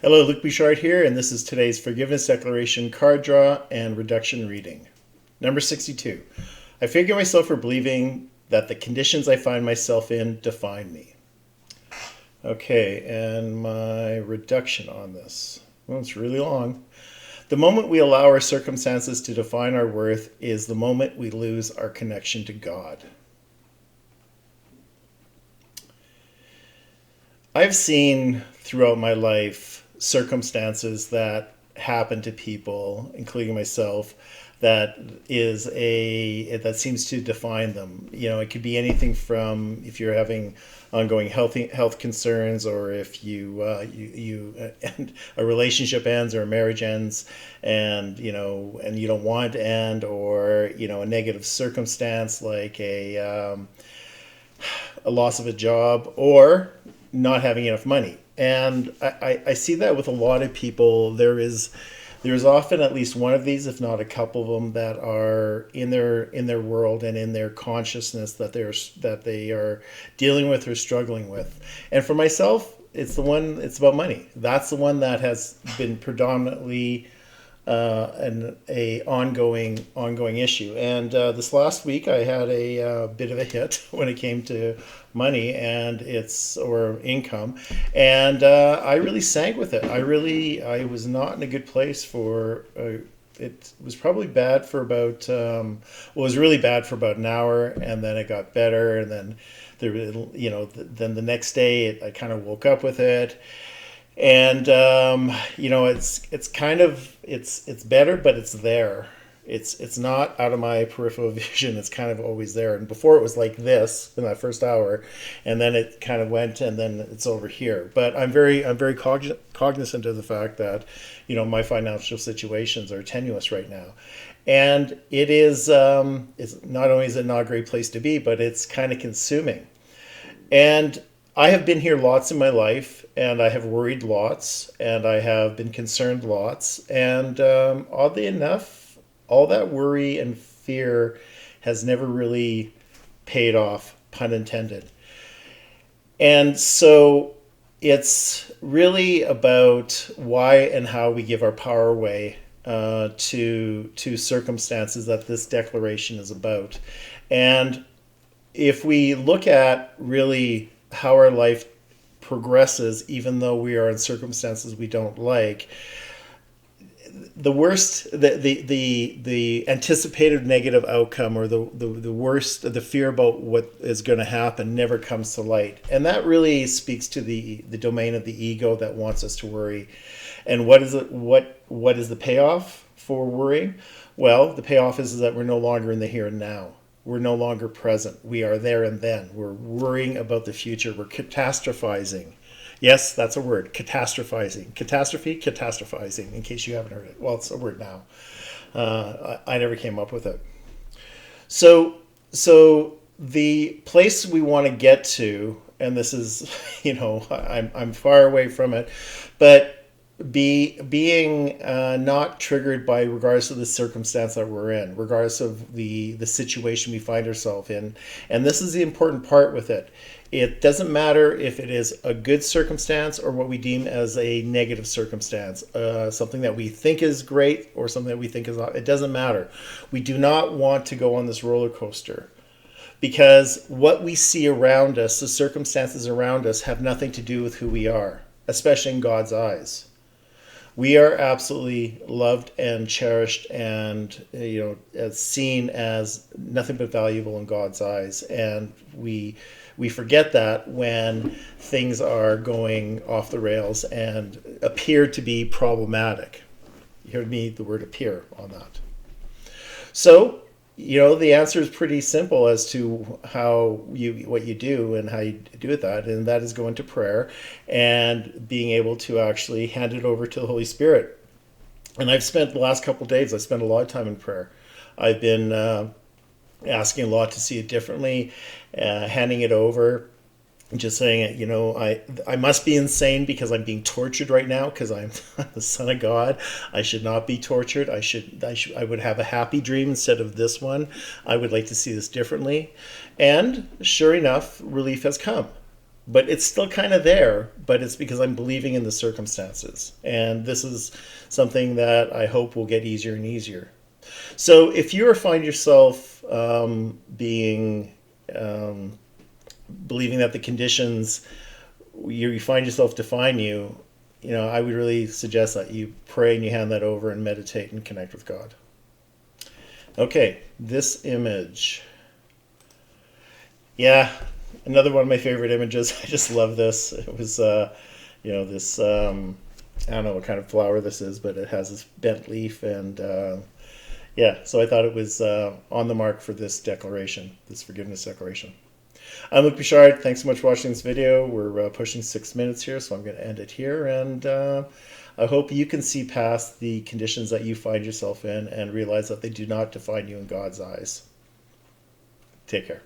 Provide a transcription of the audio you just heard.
Hello, Luke Bouchard here, and this is today's Forgiveness Declaration card draw and reduction reading. Number 62. I forgive myself for believing that the conditions I find myself in define me. Okay, and my reduction on this. Well, it's really long. The moment we allow our circumstances to define our worth is the moment we lose our connection to God. I've seen throughout my life circumstances that happen to people, including myself, that seems to define them. It could be anything from if you're having ongoing health concerns, or if and a relationship ends or a marriage ends, and you don't want it to end, or a negative circumstance like a loss of a job, or not having enough money. And I see that with a lot of people. There's often at least one of these, if not a couple of them, that are in their world and in their consciousness that they are dealing with or struggling with. And for myself, it's about money. That's the one that has been predominantly a ongoing issue. And this last week, I had a bit of a hit when it came to money or income, and I really sank with it. I was not in a good place for. It was probably bad for about. It was really bad for about an hour, and then it got better, and then then the next day I kind of woke up with it. And it's kind of it's better, but it's there. It's not out of my peripheral vision. It's kind of always there. And before it was like this in that first hour, and then it kind of went, and then it's over here. But I'm very cognizant of the fact that my financial situations are tenuous right now, and it's not only is it not a great place to be, but it's kind of consuming. And I have been here lots in my life, and I have worried lots, and I have been concerned lots. And oddly enough, all that worry and fear has never really paid off, pun intended. And so it's really about why and how we give our power away to circumstances that this declaration is about. And if we look at really how our life progresses, even though we are in circumstances we don't like, the worst, the anticipated negative outcome, or the worst, the fear about what is going to happen, never comes to light. And that really speaks to the domain of the ego that wants us to worry. And what is it? What is the payoff for worrying? Well, the payoff is that we're no longer in the here and now. We're no longer present. We are there and then. We're worrying about the future. We're catastrophizing. Yes, that's a word, catastrophizing. Catastrophe, catastrophizing, in case you haven't heard it. Well, it's a word now. I never came up with it. So the place we want to get to, and this is, I'm far away from it, but being not triggered by, regardless of the circumstance that we're in, regardless of the situation we find ourselves in. And this is the important part with it. It doesn't matter if it is a good circumstance or what we deem as a negative circumstance, something that we think is great or something that we think is not. It doesn't matter. We do not want to go on this roller coaster, because what we see around us, the circumstances around us, have nothing to do with who we are, especially in God's eyes. We are absolutely loved and cherished, and as seen as nothing but valuable in God's eyes. And we forget that when things are going off the rails and appear to be problematic. You heard me, the word appear on that. So the answer is pretty simple as to what you do and how you do with that, and that is going to prayer and being able to actually hand it over to the Holy Spirit. And I've spent the last couple of days, I spent a lot of time in prayer. I've been asking a lot to see it differently, handing it over, just saying, I must be insane because I'm being tortured right now, because I'm the Son of God. I should not be tortured. I would have a happy dream instead of this one. I would like to see this differently. And sure enough, relief has come. but it's still kind of there, but it's because I'm believing in the circumstances. And this is something that I hope will get easier and easier. So if you find yourself being believing that the conditions you find yourself define you, I would really suggest that you pray and you hand that over and meditate and connect with God. Okay, this image. Yeah, another one of my favorite images. I just love this. It was, this, I don't know what kind of flower this is, but it has this bent leaf. And so I thought it was on the mark for this declaration, this forgiveness declaration. I'm Luke Bouchard. Thanks so much for watching this video. We're pushing 6 minutes here, so I'm going to end it here. And I hope you can see past the conditions that you find yourself in and realize that they do not define you in God's eyes. Take care.